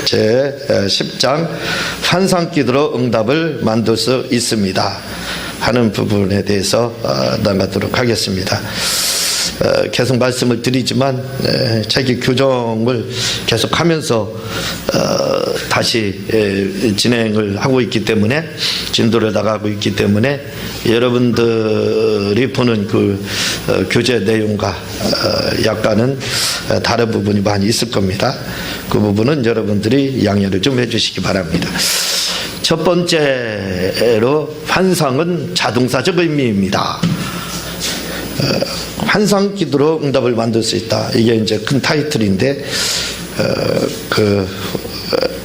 제 10장 환상기도로 응답을 만들 수 있습니다 하는 부분에 대해서 나가도록 하겠습니다. 계속 말씀을 드리지만 자기 교정을 계속하면서 다시 진행을 하고 있기 때문에, 진도를 나가고 있기 때문에 여러분들이 보는 그 교재 내용과 약간은 다른 부분이 많이 있을 겁니다. 그 부분은 여러분들이 양해를 좀 해주시기 바랍니다. 첫 번째로 환상은 자동사적 의미입니다. 환상 기도로 응답을 만들 수 있다. 이게 이제 큰 타이틀인데,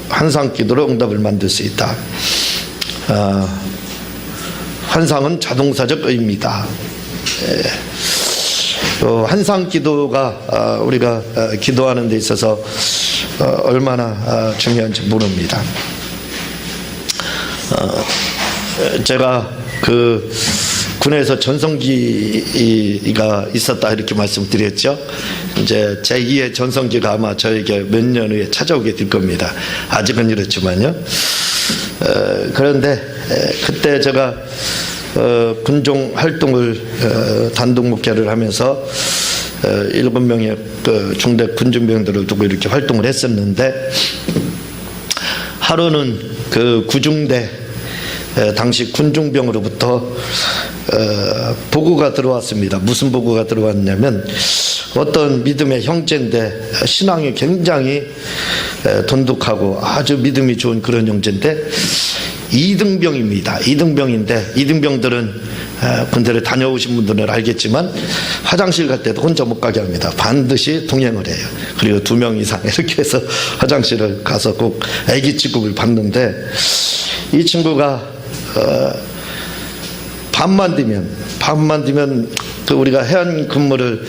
환상 기도로 응답을 만들 수 있다. 환상은 자동사적 의미다. 환상 기도가 우리가 기도하는 데 있어서 얼마나 중요한지 모릅니다. 제가 군에서 전성기가 있었다 이렇게 말씀드렸죠. 이제 제2의 전성기가 아마 저에게 몇 년 후에 찾아오게 될 겁니다. 아직은 이렇지만요. 그런데 그때 제가 군종 활동을 단독 목회를 하면서 7명의 중대 군중병들을 두고 이렇게 활동을 했었는데, 하루는 그 구중대 당시 군중병으로부터 보고가 들어왔습니다. 무슨 보고가 들어왔냐면, 어떤 믿음의 형제인데 신앙이 굉장히 돈독하고 아주 믿음이 좋은 그런 형제인데 이등병입니다. 이등병인데, 이등병들은 군대를 다녀오신 분들은 알겠지만 화장실 갈 때도 혼자 못 가게 합니다. 반드시 동행을 해요. 그리고 2명 이상 이렇게 해서 화장실을 가서 꼭 애기 취급을 받는데, 이 친구가 밤만 되면 우리가 해안 근무를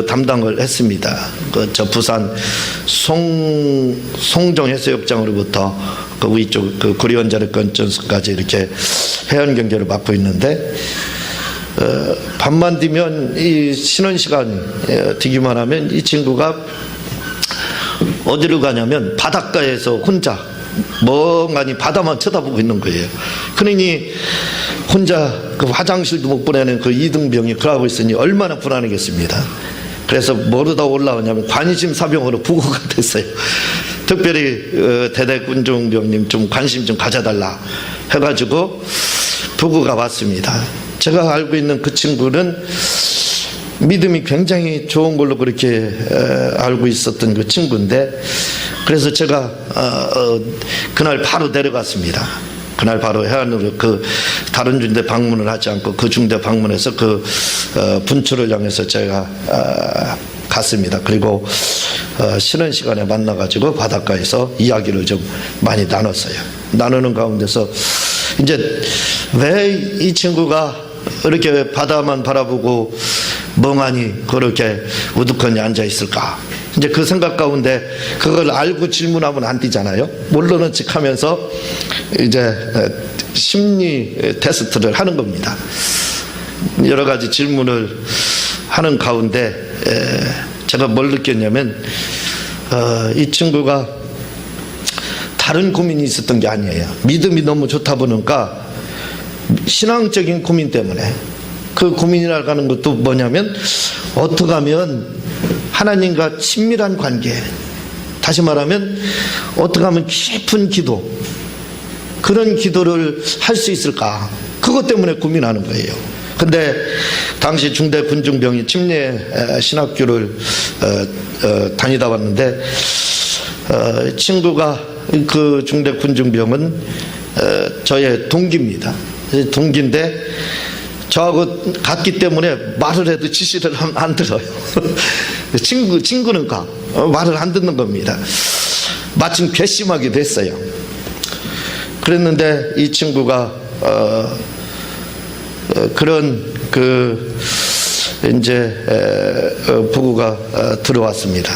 담당을 했습니다. 저 부산 송정 해수욕장으로부터 위쪽 구리원자력건전소까지 이렇게 해안 경계를 맡고 있는데, 밤만 되면 이 쉬는 시간 되기만 하면 이 친구가 어디로 가냐면 바닷가에서 혼자 멍하니 바다만 쳐다보고 있는 거예요. 그러니 혼자 화장실도 못 보내는 이등병이 그러고 있으니 얼마나 불안하겠습니다. 그래서 뭐로다 올라오냐면 관심사병으로 부고가 됐어요. 특별히 대대군중병님 좀 관심 좀 가져달라 해가지고 부고가 왔습니다. 제가 알고 있는 그 친구는 믿음이 굉장히 좋은 걸로 그렇게 알고 있었던 그 친구인데, 그래서 제가 그날 바로 내려갔습니다. 그날 바로 해안으로 다른 중대 방문을 하지 않고 그 중대 방문해서 분초를 향해서 제가 갔습니다. 그리고 쉬는 시간에 만나가지고 바닷가에서 이야기를 좀 많이 나눴어요. 나누는 가운데서 이제 왜 이 친구가 이렇게 바다만 바라보고 멍하니 그렇게 우두커니 앉아 있을까? 이제 그 생각 가운데 그걸 알고 질문하면 안 되잖아요. 모르는 척 하면서 이제 심리 테스트를 하는 겁니다. 여러 가지 질문을 하는 가운데 제가 뭘 느꼈냐면, 이 친구가 다른 고민이 있었던 게 아니에요. 믿음이 너무 좋다 보니까 신앙적인 고민 때문에, 그 고민이라고 하는 것도 뭐냐면, 어떻게 하면 하나님과 친밀한 관계, 다시 말하면 어떻게 하면 깊은 기도, 그런 기도를 할 수 있을까, 그것 때문에 고민하는 거예요. 근데 당시 중대 군중병이 침례 신학교를 다니다 왔는데, 친구가 그 중대 군중병은 저의 동기입니다. 동기인데 저하고 같기 때문에 말을 해도 지시를 안 들어요. 친구는 말을 안 듣는 겁니다. 마침 괘씸하게 됐어요. 그랬는데 이 친구가 그런 이제 부부가 들어왔습니다.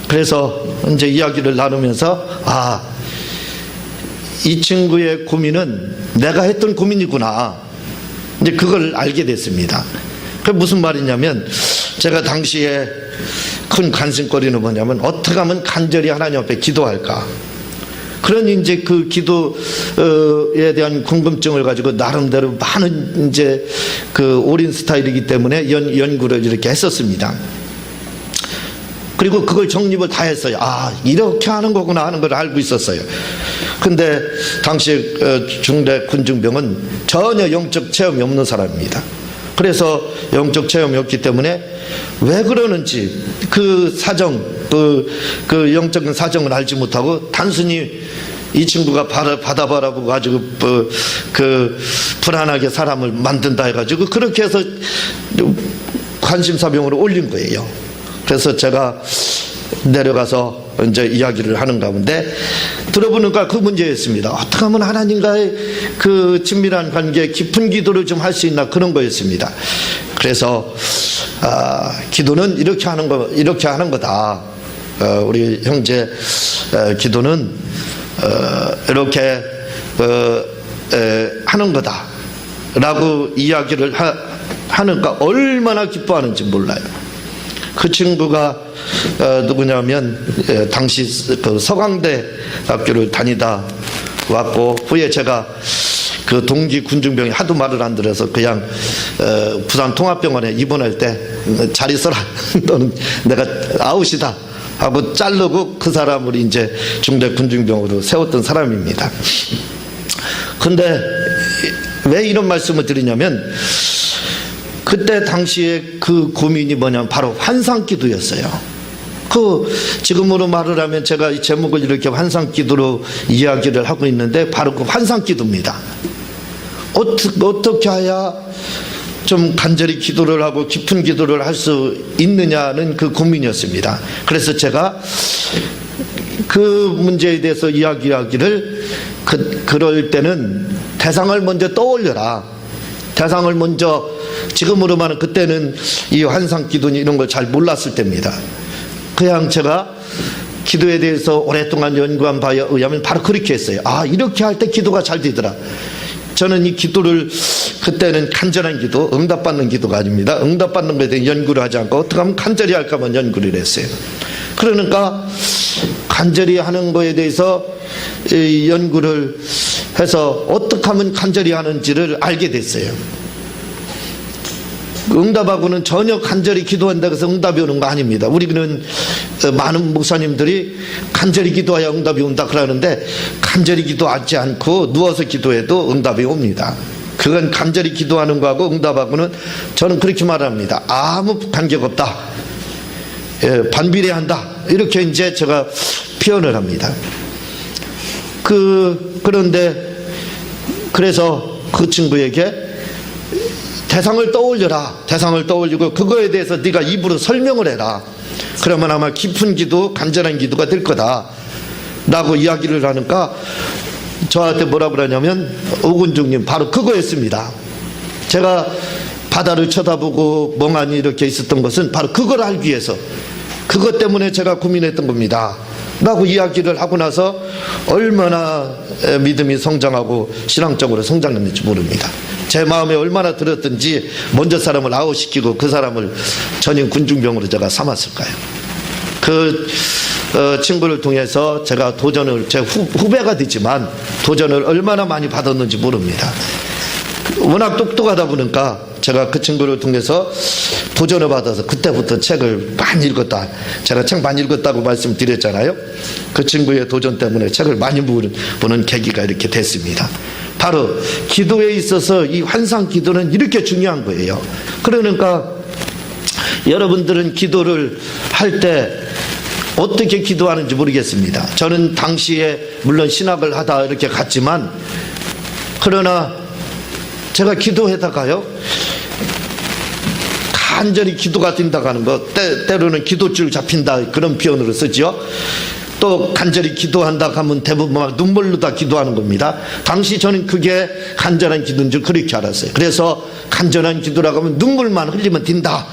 그래서 이제 이야기를 나누면서 이 친구의 고민은 내가 했던 고민이구나, 이제 그걸 알게 됐습니다. 그게 무슨 말이냐면, 제가 당시에 큰 관심거리는 뭐냐면 어떻게 하면 간절히 하나님 앞에 기도할까. 그런 이제 그 기도에 대한 궁금증을 가지고 나름대로 많은 이제 그 올인 스타일이기 때문에 연구를 이렇게 했었습니다. 그리고 그걸 정립을 다 했어요. 아, 이렇게 하는 거구나 하는 걸 알고 있었어요. 근데 당시 중대 군중병은 전혀 영적 체험이 없는 사람입니다. 그래서 영적 체험이 없기 때문에 왜 그러는지 그 사정, 그 영적인 사정을 알지 못하고 단순히 이 친구가 바다 바라보고 가지고 그 불안하게 사람을 만든다 해가지고 그렇게 해서 관심사병으로 올린 거예요. 그래서 제가 내려가서 이제 이야기를 하는 가운데 들어보니까 그 문제였습니다. 어떻게 하면 하나님과의 그 친밀한 관계, 깊은 기도를 좀 할 수 있나 그런 거였습니다. 그래서 기도는 이렇게 하는 거다. 우리 형제 기도는 이렇게 하는 거다라고 이야기를 하니까 얼마나 기뻐하는지 몰라요. 그 친구가 누구냐면 당시 그 서강대 학교를 다니다 왔고 후에 제가 그 동기 군중병이 하도 말을 안 들어서 그냥 부산 통합병원에 입원할 때 잘 있어라 너는 내가 아웃이다 하고 자르고 그 사람을 이제 중대 군중병으로 세웠던 사람입니다. 근데 왜 이런 말씀을 드리냐면 그때 당시에 그 고민이 뭐냐면 바로 환상기도였어요. 그 지금으로 말을 하면 제가 이 제목을 이렇게 환상기도로 이야기를 하고 있는데 바로 그 환상기도입니다. 어떻게 해야 좀 간절히 기도를 하고 깊은 기도를 할 수 있느냐는 그 고민이었습니다. 그래서 제가 그 문제에 대해서 이야기하기를 그럴 때는 대상을 먼저 떠올려라. 대상을 먼저 지금으로 말하면 그때는 이 환상기도니 이런 걸 잘 몰랐을 때입니다. 그냥 제가 기도에 대해서 오랫동안 연구한 바에 의하면 바로 그렇게 했어요. 아, 이렇게 할 때 기도가 잘 되더라. 저는 이 기도를 그때는 간절한 기도, 응답받는 기도가 아닙니다. 응답받는 것에 대해 연구를 하지 않고 어떻게 하면 간절히 할까만 연구를 했어요. 그러니까 간절히 하는 거에 대해서 연구를 해서 어떻게 하면 간절히 하는지를 알게 됐어요. 응답하고는 전혀 간절히 기도한다고 해서 응답이 오는 거 아닙니다. 우리는 많은 목사님들이 간절히 기도해야 응답이 온다 그러는데 간절히 기도하지 않고 누워서 기도해도 응답이 옵니다. 그건 간절히 기도하는 거하고 응답하고는 저는 그렇게 말합니다. 아무 관계가 없다. 반비례한다. 이렇게 이제 제가 표현을 합니다. 그런데 그래서 그 친구에게 대상을 떠올려라. 대상을 떠올리고 그거에 대해서 네가 입으로 설명을 해라. 그러면 아마 깊은 기도, 간절한 기도가 될 거다 라고 이야기를 하니까 저한테 뭐라 그러냐면 오군중님 바로 그거였습니다. 제가 바다를 쳐다보고 멍하니 이렇게 있었던 것은 바로 그걸 알기 위해서 그것 때문에 제가 고민했던 겁니다 라고 이야기를 하고 나서 얼마나 믿음이 성장하고 신앙적으로 성장했는지 모릅니다. 제 마음에 얼마나 들었든지 먼저 사람을 아웃시키고 그 사람을 전임 군중병으로 제가 삼았을까요? 그 친구를 통해서 제가 도전을, 제 후배가 되지만 도전을 얼마나 많이 받았는지 모릅니다. 워낙 똑똑하다 보니까 제가 그 친구를 통해서 도전을 받아서 그때부터 책을 많이 읽었다. 제가 책 많이 읽었다고 말씀드렸잖아요. 그 친구의 도전 때문에 책을 많이 보는 계기가 이렇게 됐습니다. 바로 기도에 있어서 이 환상 기도는 이렇게 중요한 거예요. 그러니까 여러분들은 기도를 할 때 어떻게 기도하는지 모르겠습니다. 저는 당시에 물론 신학을 하다 이렇게 갔지만 그러나 제가 기도하다가요 간절히 기도가 된다고 하는 거, 때로는 기도줄 잡힌다 그런 표현으로 쓰죠. 또 간절히 기도한다 하면 대부분 막 눈물로 다 기도하는 겁니다. 당시 저는 그게 간절한 기도인 줄 그렇게 알았어요. 그래서 간절한 기도라고 하면 눈물만 흘리면 된다.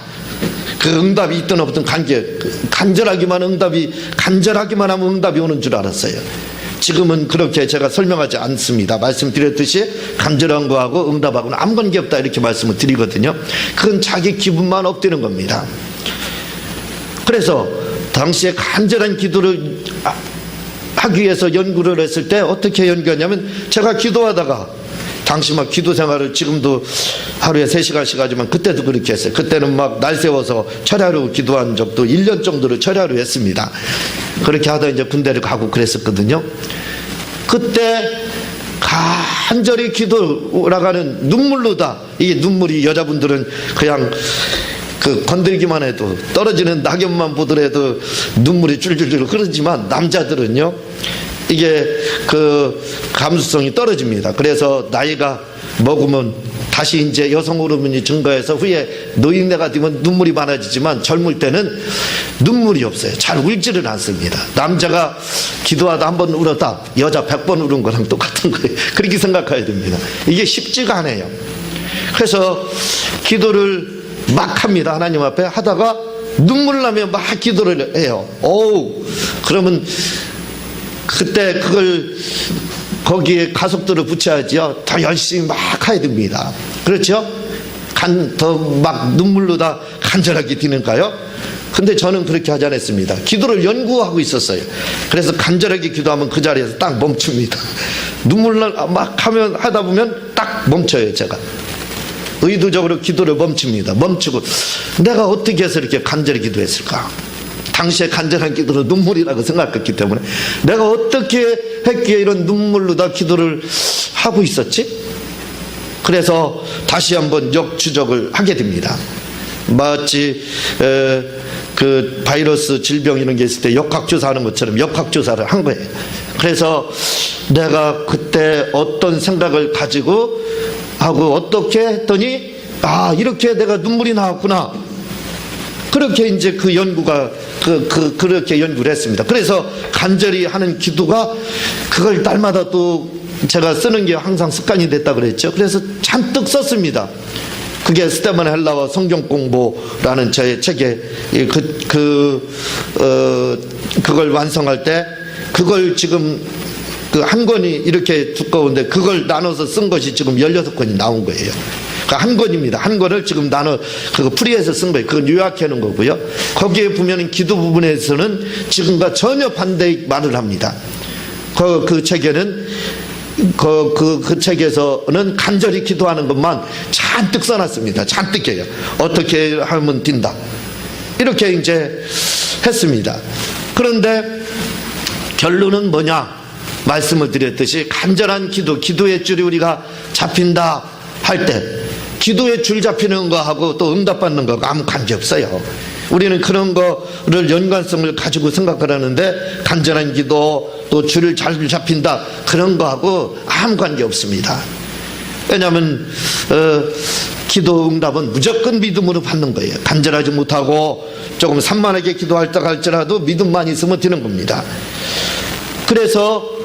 그 응답이 있든 없든 간절하기만 하면 응답이 오는 줄 알았어요. 지금은 그렇게 제가 설명하지 않습니다. 말씀드렸듯이 간절한 거하고 응답하고는 아무 관계없다 이렇게 말씀을 드리거든요. 그건 자기 기분만 업되는 겁니다. 그래서 당시에 간절한 기도를 하기 위해서 연구를 했을 때 어떻게 연구했냐면, 제가 기도하다가 당시 막 기도 생활을 지금도 하루에 3시간씩 하지만 그때도 그렇게 했어요. 그때는 막 날 세워서 철야로 기도한 적도 1년 정도를 철야로 했습니다. 그렇게 하다 이제 군대를 가고 그랬었거든요. 그때 간절히 기도라가는 눈물로다. 이게 눈물이, 여자분들은 그냥 건들기만 해도, 떨어지는 낙엽만 보더라도 눈물이 줄줄줄 흐르지만 남자들은요, 이게 감수성이 떨어집니다. 그래서 나이가 먹으면 다시 이제 여성 호르몬이 증가해서 후에 노인네가 되면 눈물이 많아지지만, 젊을 때는 눈물이 없어요. 잘 울지를 않습니다. 남자가 기도하다 한 번 울었다, 여자 100번 울은 거랑 똑같은 거예요. 그렇게 생각해야 됩니다. 이게 쉽지가 않아요. 그래서 기도를 막 합니다. 하나님 앞에 하다가 눈물 나면 막 기도를 해요. 그러면 그때 그걸 거기에 가속도를 붙여야지요. 더 열심히 막 해야 됩니다. 그렇죠? 더 막 눈물로 다 간절하게 뛰는가요? 근데 저는 그렇게 하지 않았습니다. 기도를 연구하고 있었어요. 그래서 간절하게 기도하면 그 자리에서 딱 멈춥니다. 눈물을 막 하다 보면 딱 멈춰요. 제가 의도적으로 기도를 멈춥니다. 멈추고, 내가 어떻게 해서 이렇게 간절히 기도했을까? 당시에 간절한 기도는 눈물이라고 생각했기 때문에, 내가 어떻게 했기에 이런 눈물로 다 기도를 하고 있었지? 그래서 다시 한번 역추적을 하게 됩니다. 마치 바이러스 질병 이런 게 있을 때 역학조사하는 것처럼 역학조사를 한 거예요. 그래서 내가 그때 어떤 생각을 가지고 하고 어떻게 했더니, 이렇게 내가 눈물이 나왔구나. 그렇게 이제 그 연구가 그렇게 연구를 했습니다. 그래서 간절히 하는 기도가, 그걸 날마다 또 제가 쓰는 게 항상 습관이 됐다 그랬죠. 그래서 잔뜩 썼습니다. 그게 스테반 헬라와 성경 공부라는 저의 책에 그걸 완성할 때, 그걸 지금 한 권이 이렇게 두꺼운데 그걸 나눠서 쓴 것이 지금 16권이 나온 거예요. 한 권입니다. 한 권을 지금 그거 풀이해서 쓴 거예요. 그건 요약해 놓은 거고요. 거기에 보면 기도 부분에서는 지금과 전혀 반대의 말을 합니다. 그 책에는 그 책에서는 간절히 기도하는 것만 잔뜩 써놨습니다. 잔뜩해요. 어떻게 하면 된다. 이렇게 이제 했습니다. 그런데 결론은 뭐냐? 말씀을 드렸듯이 간절한 기도의 줄이 우리가 잡힌다 할 때, 기도의 줄 잡히는 거하고 또 응답받는 거하고 아무 관계없어요. 우리는 그런 거를 연관성을 가지고 생각을 하는데, 간절한 기도 또 줄을 잘 잡힌다 그런 거하고 아무 관계없습니다. 왜냐하면 기도 응답은 무조건 믿음으로 받는 거예요. 간절하지 못하고 조금 산만하게 기도할 때 할지라도 믿음만 있으면 되는 겁니다. 그래서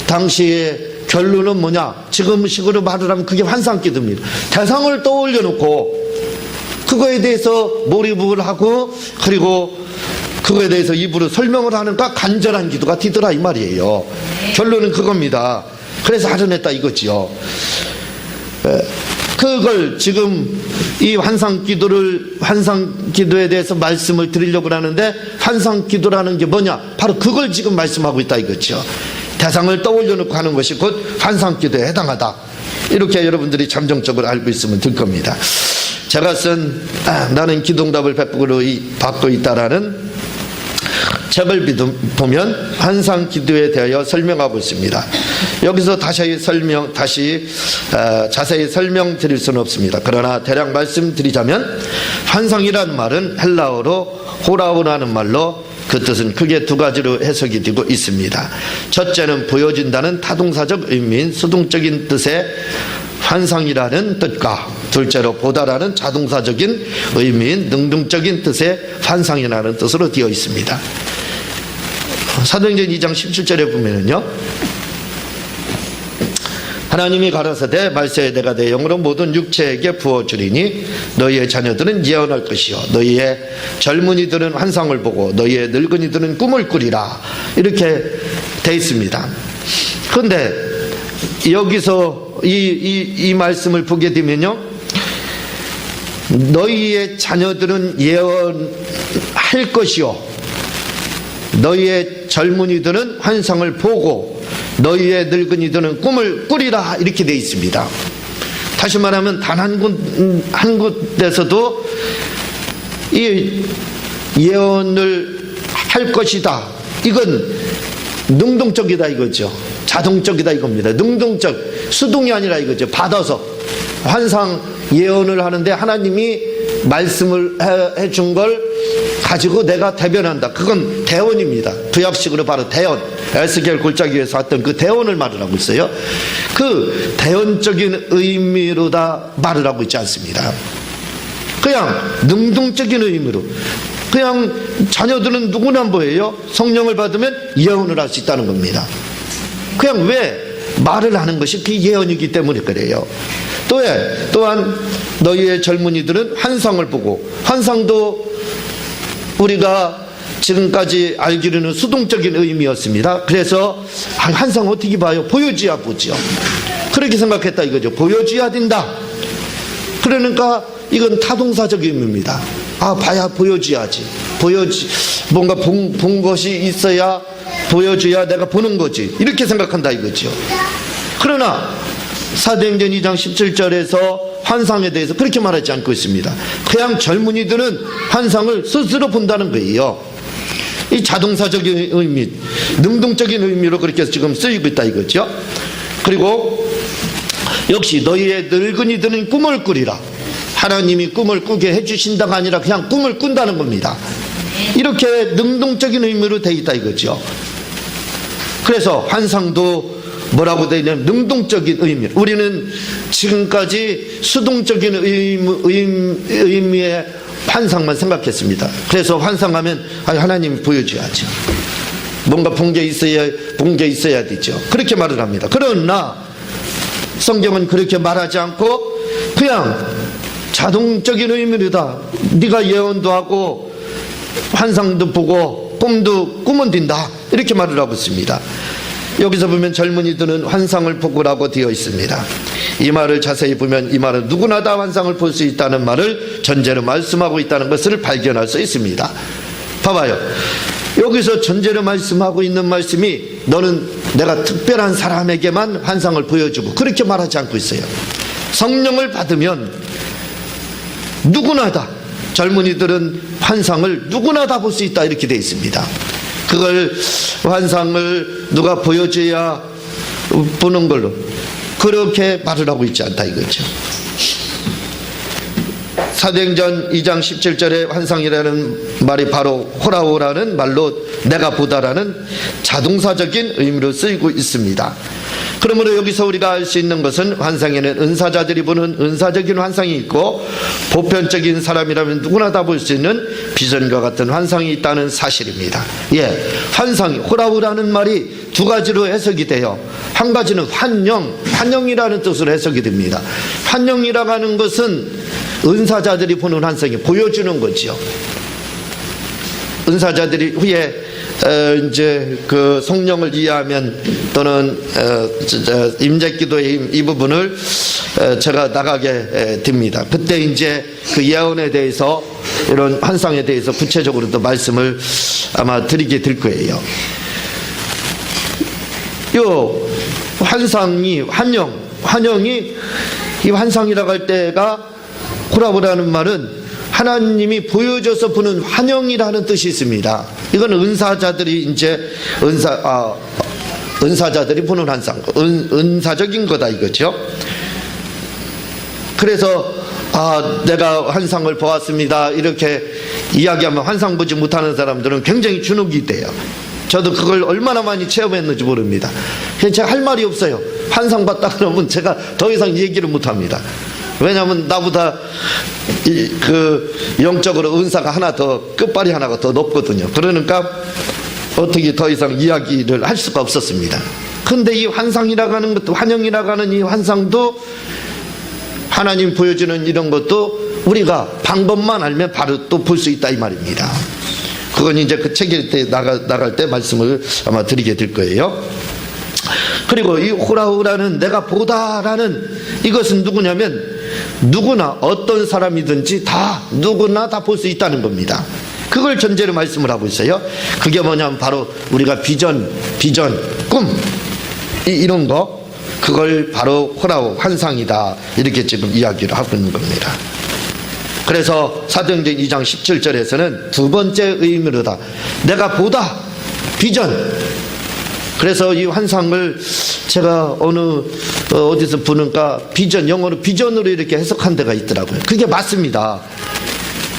당시에 결론은 뭐냐? 지금 식으로 말을 하면 그게 환상기도입니다. 대상을 떠올려 놓고 그거에 대해서 몰입을 하고, 그리고 그거에 대해서 입으로 설명을 하니까 간절한 기도가 되더라 이 말이에요. 결론은 그겁니다. 그래서 하려냈다 이거지요. 그걸 지금 이 환상기도에 대해서 말씀을 드리려고 하는데, 환상기도라는 게 뭐냐? 바로 그걸 지금 말씀하고 있다 이거죠. 대상을 떠올려 놓고 하는 것이 곧 환상기도에 해당하다. 이렇게 여러분들이 잠정적으로 알고 있으면 될 겁니다. 제가 쓴 나는 기도응답을 100% 받고 있다라는 책을 보면 환상기도에 대하여 설명하고 있습니다. 여기서 다시 자세히 설명드릴 수는 없습니다. 그러나 대략 말씀드리자면, 환상이라는 말은 헬라어로 호라오라는 말로, 그 뜻은 크게 두 가지로 해석이 되고 있습니다. 첫째는 보여진다는 타동사적 의미인 수동적인 뜻의 환상이라는 뜻과, 둘째로 보다라는 자동사적인 의미인 능동적인 뜻의 환상이라는 뜻으로 되어 있습니다. 사도행전 2장 17절에 보면은요, 하나님이 가라사대 말세에 내가 내 영으로 모든 육체에게 부어주리니 너희의 자녀들은 예언할 것이요 너희의 젊은이들은 환상을 보고 너희의 늙은이들은 꿈을 꾸리라. 이렇게 돼 있습니다. 그런데 여기서 이 말씀을 보게 되면요, 너희의 자녀들은 예언할 것이요 너희의 젊은이들은 환상을 보고 너희의 늙은이들은 꿈을 꾸리라 이렇게 되어 있습니다. 다시 말하면 단 한 곳에서도 이 예언을 할 것이다, 이건 능동적이다 이거죠. 자동적이다 이겁니다. 능동적, 수동이 아니라 이거죠. 받아서 환상 예언을 하는데 하나님이 말씀을 해준 걸 가지고 내가 대변한다. 그건 대언입니다. 구약식으로 바로 대언, 에스겔 골짜기에서 왔던 그 대언을 말을 하고 있어요. 그 대언적인 의미로 다 말을 하고 있지 않습니다. 그냥 능동적인 의미로, 그냥 자녀들은 누구나 뭐예요? 성령을 받으면 예언을 할 수 있다는 겁니다. 그냥 왜 말을 하는 것이 그 예언이기 때문에 그래요. 또한 너희의 젊은이들은 환상을 보고, 환상도 우리가 지금까지 알기로는 수동적인 의미였습니다. 그래서 환상 어떻게 봐요? 보여줘야 보죠. 그렇게 생각했다 이거죠. 보여줘야 된다. 그러니까 이건 타동사적 의미입니다. 봐야 보여줘야지. 뭔가 본 것이 있어야 보여줘야 내가 보는 거지. 이렇게 생각한다 이거죠. 그러나 사도행전 2장 17절에서 환상에 대해서 그렇게 말하지 않고 있습니다. 그냥 젊은이들은 환상을 스스로 본다는 거예요. 이 자동사적인 의미, 능동적인 의미로 그렇게 지금 쓰이고 있다 이거죠. 그리고 역시 너희의 늙은이들은 꿈을 꾸리라. 하나님이 꿈을 꾸게 해주신다가 아니라 그냥 꿈을 꾼다는 겁니다. 이렇게 능동적인 의미로 되어 있다 이거죠. 그래서 환상도 뭐라고 되어 있냐면 능동적인 의미. 우리는 지금까지 수동적인 의미의 환상만 생각했습니다. 그래서 환상하면 하나님이 보여줘야죠. 뭔가 본 게 있어야 되죠. 그렇게 말을 합니다. 그러나 성경은 그렇게 말하지 않고 그냥 자동적인 의미로다. 네가 예언도 하고 환상도 보고 꿈은 딘다. 이렇게 말을 하고 있습니다. 여기서 보면 젊은이들은 환상을 보고라고 되어 있습니다. 이 말을 자세히 보면 이 말은 누구나 다 환상을 볼 수 있다는 말을 전제로 말씀하고 있다는 것을 발견할 수 있습니다. 봐봐요. 여기서 전제로 말씀하고 있는 말씀이 너는 내가 특별한 사람에게만 환상을 보여주고 그렇게 말하지 않고 있어요. 성령을 받으면 누구나 다, 젊은이들은 환상을 누구나 다 볼 수 있다 이렇게 되어 있습니다. 그걸 환상을 누가 보여줘야 보는 걸로 그렇게 말을 하고 있지 않다 이거죠. 사도행전 2장 17절에 환상이라는 말이 바로 호라오라는 말로 내가 보다라는 자동사적인 의미로 쓰이고 있습니다. 그러므로 여기서 우리가 알 수 있는 것은 환상에는 은사자들이 보는 은사적인 환상이 있고 보편적인 사람이라면 누구나 다 볼 수 있는 비전과 같은 환상이 있다는 사실입니다. 환상이, 호라우라는 말이 두 가지로 해석이 돼요. 한 가지는 환영이라는 뜻으로 해석이 됩니다. 환영이라고 하는 것은 은사자들이 보는 환상이 보여주는 거죠. 은사자들이 후에 이제 그 성령을 이해하면 또는 임재기도의 이 부분을 제가 나가게 됩니다. 그때 이제 그 예언에 대해서 이런 환상에 대해서 구체적으로 또 말씀을 아마 드리게 될 거예요. 요 환상이 환영이 이 환상이라고 할 때가 호라보라는 말은 하나님이 보여줘서 보는 환영이라는 뜻이 있습니다. 이건 은사자들이 이제 은사자들이 보는 환상, 은사적인 거다 이거죠. 그래서 내가 환상을 보았습니다 이렇게 이야기하면 환상 보지 못하는 사람들은 굉장히 주눅이 돼요. 저도 그걸 얼마나 많이 체험했는지 모릅니다. 그냥 제가 할 말이 없어요. 환상 봤다 그러면 제가 더 이상 얘기를 못합니다. 왜냐하면 나보다 그 영적으로 은사가 하나 더, 끝발이 하나가 더 높거든요. 그러니까 어떻게 더 이상 이야기를 할 수가 없었습니다. 근데 이 환상이라고 하는 것도, 환영이라고 하는 이 환상도, 하나님 보여주는 이런 것도 우리가 방법만 알면 바로 또 볼 수 있다 이 말입니다. 그건 이제 그 책일 때 나갈 때 말씀을 아마 드리게 될 거예요. 그리고 이 호라우라는 내가 보다라는 이것은 누구냐면 누구나 어떤 사람이든지 다 누구나 다 볼 수 있다는 겁니다. 그걸 전제로 말씀을 하고 있어요. 그게 뭐냐면 바로 우리가 비전, 꿈 이런 거, 그걸 바로 호라오 환상이다, 이렇게 지금 이야기를 하고 있는 겁니다. 그래서 사도행전 2장 17절에서는 두 번째 의미로다, 내가 보다, 비전. 그래서 이 환상을 제가 어디서 보니까 비전, 영어로 비전으로 이렇게 해석한 데가 있더라고요. 그게 맞습니다.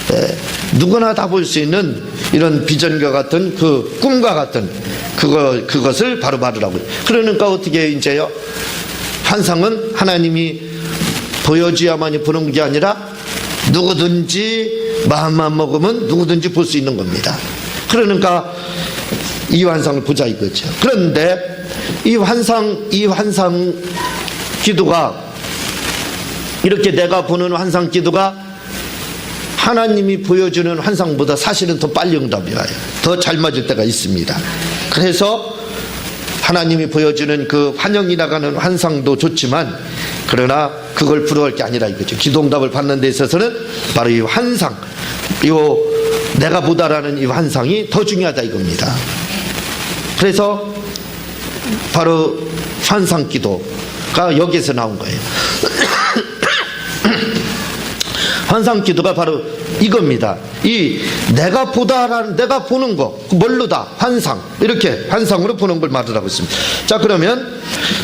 네, 누구나 다 볼 수 있는 이런 비전과 같은 그 꿈과 같은 그것을 바로 말하라고요. 그러니까 어떻게 이제요? 환상은 하나님이 보여줘야만이 보는 게 아니라 누구든지 마음만 먹으면 누구든지 볼 수 있는 겁니다. 그러니까 이 환상을 보자 이거죠. 그런데 이 환상 기도가, 이렇게 내가 보는 환상 기도가 하나님이 보여주는 환상보다 사실은 더 빨리 응답이 와요. 더 잘 맞을 때가 있습니다. 그래서 하나님이 보여주는 그 환영이 나가는 환상도 좋지만, 그러나 그걸 부러워할 게 아니라 이거죠. 기도 응답을 받는 데 있어서는 바로 이 환상, 내가 보다라는 이 환상이 더 중요하다 이겁니다. 그래서 바로 환상 기도가 여기에서 나온 거예요. 환상 기도가 바로 이겁니다. 이 내가 보다라는, 내가 보는 거, 뭘로다? 환상. 이렇게 환상으로 보는 걸 말하고 있습니다. 자, 그러면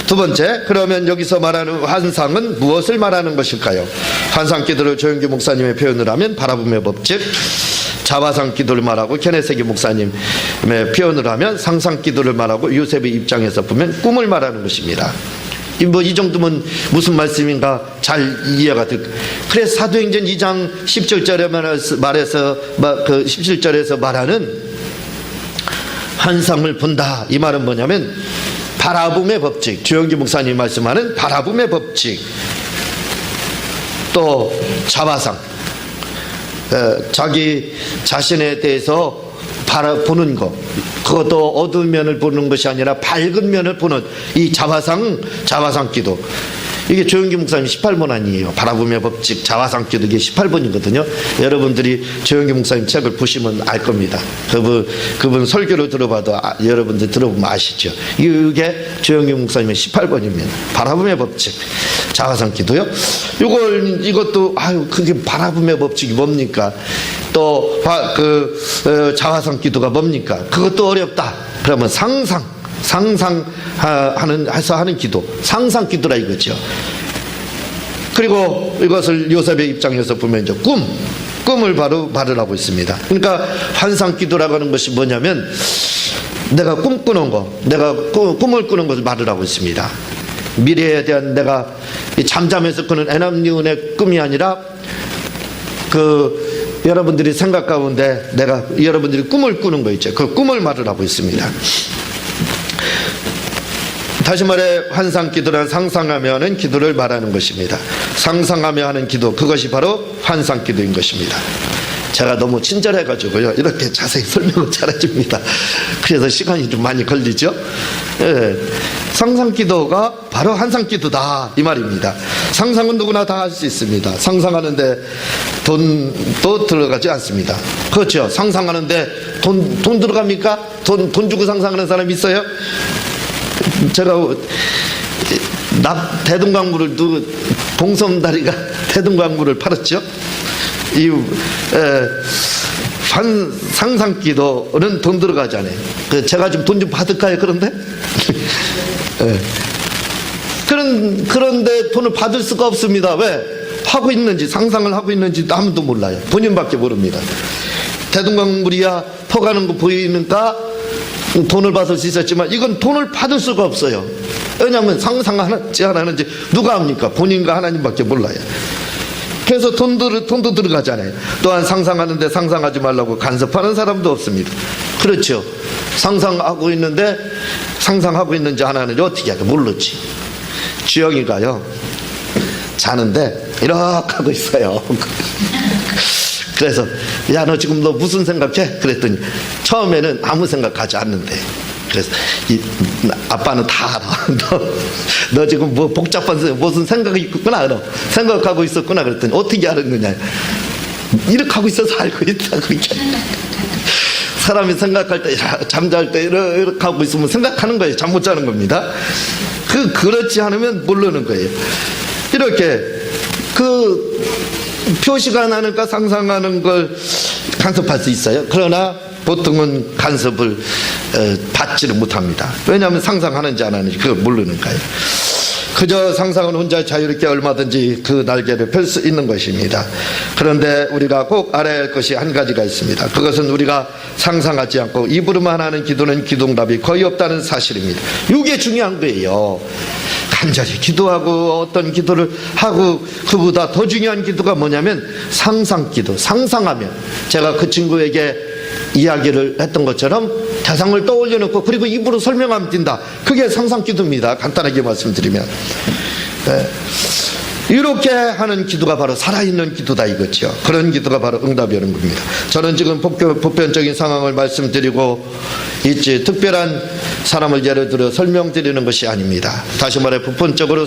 두 번째, 그러면 여기서 말하는 환상은 무엇을 말하는 것일까요? 환상 기도를 조영규 목사님의 표현을 하면 바라봄의 법칙, 자화상 기도를 말하고 케네세기 목사님의 표현을 하면 상상 기도를 말하고 요셉의 입장에서 보면 꿈을 말하는 것입니다. 이 정도면 무슨 말씀인가 잘 이해가 될. 그래서 사도행전 2장 17절에 말해서 그 17절에서 말하는 환상을 본다, 이 말은 뭐냐면 바라봄의 법칙, 조영기 목사님 말씀하는 바라봄의 법칙, 또 자화상, 자기 자신에 대해서 바라보는 것, 그것도 어두운 면을 보는 것이 아니라 밝은 면을 보는 이 자화상 기도. 이게 조영기 목사님 18번 아니에요. 바라봄의 법칙, 자화상 기도, 이게 18번이거든요. 여러분들이 조영기 목사님 책을 보시면 알 겁니다. 그분 설교를 들어봐도 여러분들 들어보면 아시죠. 이게 조영기 목사님의 18번입니다. 바라봄의 법칙, 자화상 기도요. 이것도 그게 바라봄의 법칙이 뭡니까? 또 자화상 기도가 뭡니까? 그것도 어렵다. 그러면 상상해서 하는 기도, 상상 기도라 이거죠. 그리고 이것을 요셉의 입장에서 보면 이제 꿈을 바로 말을 하고 있습니다. 그러니까 환상 기도라고 하는 것이 뭐냐면 내가 꿈꾸는 거, 내가 꿈을 꾸는 것을 말을 하고 있습니다. 미래에 대한 내가 잠잠해서 꾸는 애남리운의 꿈이 아니라 여러분들이 생각 가운데 여러분들이 꿈을 꾸는 거 있죠. 그 꿈을 말을 하고 있습니다. 다시 말해 환상 기도란 상상하며 하는 기도를 말하는 것입니다. 상상하며 하는 기도, 그것이 바로 환상 기도인 것입니다. 제가 너무 친절해가지고요, 이렇게 자세히 설명을 잘해줍니다. 그래서 시간이 좀 많이 걸리죠. 상상 기도가 바로 환상 기도다, 이 말입니다. 상상은 누구나 다 할 수 있습니다. 상상하는데 돈도 들어가지 않습니다. 그렇죠. 상상하는데 돈 들어갑니까? 돈 주고 상상하는 사람 있어요? 제가 대동강물을 동섬다리가 대동강물을 팔았죠. 상상 기도는 돈 들어가지 않아요. 제가 좀 돈 좀 받을까요? 그런데 그런데 돈을 받을 수가 없습니다. 왜? 하고 있는지, 상상을 하고 있는지 아무도 몰라요. 본인밖에 모릅니다. 대동강물이야 퍼가는 거 보이니까 돈을 받을 수 있었지만 이건 돈을 받을 수가 없어요. 왜냐하면 상상하는지 안 하는지 누가 합니까? 본인과 하나님밖에 몰라요. 그래서 돈도 들어가잖아요. 또한 상상하는데 상상하지 말라고 간섭하는 사람도 없습니다. 그렇죠. 상상하고 있는데 상상하고 있는지 안 하는지 어떻게 하게 모르지. 주영이가요, 자는데 이렇게 하고 있어요. 그래서 야, 너 지금 너 무슨 생각해? 그랬더니 처음에는 아무 생각하지 않는데 그래서 아빠는 다 알아. 너 지금 뭐 복잡한 무슨 생각이 있구나. 너 생각하고 있었구나. 그랬더니 어떻게 아는 거냐. 이렇게 하고 있어서 알고 있다. 그렇게. 사람이 생각할 때, 잠잘 때 이렇게 하고 있으면 생각하는 거예요. 잠 못 자는 겁니다. 그렇지 않으면 모르는 거예요. 이렇게 표시가 나니까 상상하는 걸 간섭할 수 있어요. 그러나 보통은 간섭을 받지를 못합니다. 왜냐하면 상상하는지 안 하는지 그걸 모르는 거예요. 그저 상상은 혼자 자유롭게 얼마든지 그 날개를 펼 수 있는 것입니다. 그런데 우리가 꼭 알아야 할 것이 한 가지가 있습니다. 그것은 우리가 상상하지 않고 입으로만 하는 기도는 기도응답이 거의 없다는 사실입니다. 이게 중요한 거예요. 간절히 기도하고 어떤 기도를 하고 그보다 더 중요한 기도가 뭐냐면 상상기도. 상상하면 제가 그 친구에게 이야기를 했던 것처럼 대상을 떠올려 놓고 그리고 입으로 설명하면 된다. 그게 상상기도입니다. 간단하게 말씀드리면 이렇게 하는 기도가 바로 살아있는 기도다 이거죠. 그런 기도가 바로 응답이 오는 겁니다. 저는 지금 보편적인 상황을 말씀드리고 있지 특별한 사람을 예를 들어 설명드리는 것이 아닙니다. 다시 말해 보편적으로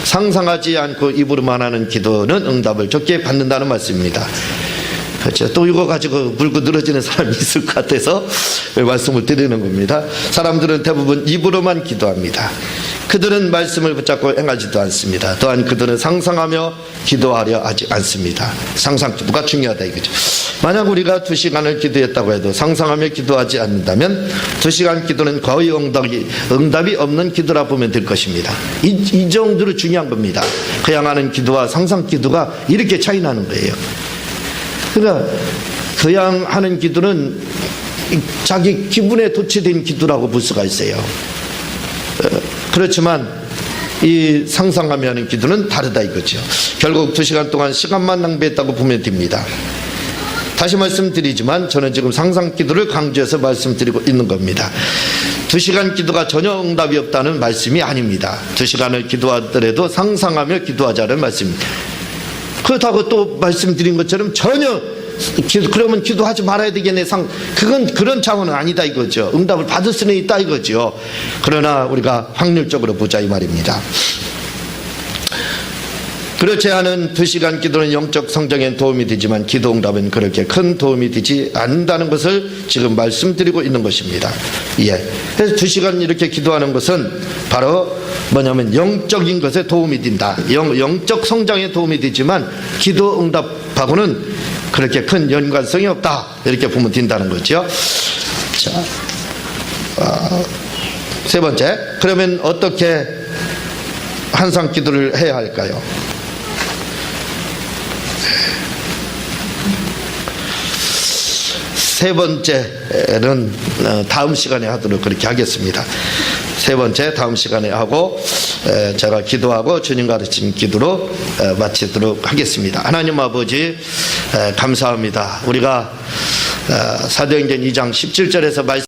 상상하지 않고 입으로만 하는 기도는 응답을 적게 받는다는 말씀입니다. 그렇죠. 또 이거 가지고 물고 늘어지는 사람이 있을 것 같아서 말씀을 드리는 겁니다. 사람들은 대부분 입으로만 기도합니다. 그들은 말씀을 붙잡고 행하지도 않습니다. 또한 그들은 상상하며 기도하려 하지 않습니다. 상상 기도가 중요하다 이거죠. 만약 우리가 2시간을 기도했다고 해도 상상하며 기도하지 않는다면 2시간 기도는 거의 응답이 없는 기도라 보면 될 것입니다. 이 정도로 중요한 겁니다. 그냥 하는 기도와 상상 기도가 이렇게 차이 나는 거예요. 그러니까 그냥 하는 기도는 자기 기분에 도취된 기도라고 볼 수가 있어요. 그렇지만 이 상상하며 하는 기도는 다르다 이거죠. 결국 2시간 동안 시간만 낭비했다고 보면 됩니다. 다시 말씀드리지만 저는 지금 상상 기도를 강조해서 말씀드리고 있는 겁니다. 2시간 기도가 전혀 응답이 없다는 말씀이 아닙니다. 2시간을 기도하더라도 상상하며 기도하자는 말씀입니다. 그렇다고 또 말씀드린 것처럼 전혀 그러면 기도하지 말아야 되겠네. 그건 그런 차원은 아니다 이거죠. 응답을 받을 수는 있다 이거죠. 그러나 우리가 확률적으로 보자 이 말입니다. 그렇지 않은 2시간 기도는 영적 성장에 도움이 되지만 기도 응답은 그렇게 큰 도움이 되지 않는다는 것을 지금 말씀드리고 있는 것입니다. 예. 그래서 2시간 이렇게 기도하는 것은 바로 뭐냐면 영적인 것에 도움이 된다. 영적 성장에 도움이 되지만 기도 응답하고는 그렇게 큰 연관성이 없다. 이렇게 보면 된다는 거죠. 자, 세 번째. 그러면 어떻게 한상 기도를 해야 할까요? 세 번째는 다음 시간에 하도록 그렇게 하겠습니다. 세 번째 다음 시간에 하고 제가 기도하고 주님 가르친 기도로 마치도록 하겠습니다. 하나님 아버지 감사합니다. 우리가 사도행전 2장 17절에서 말씀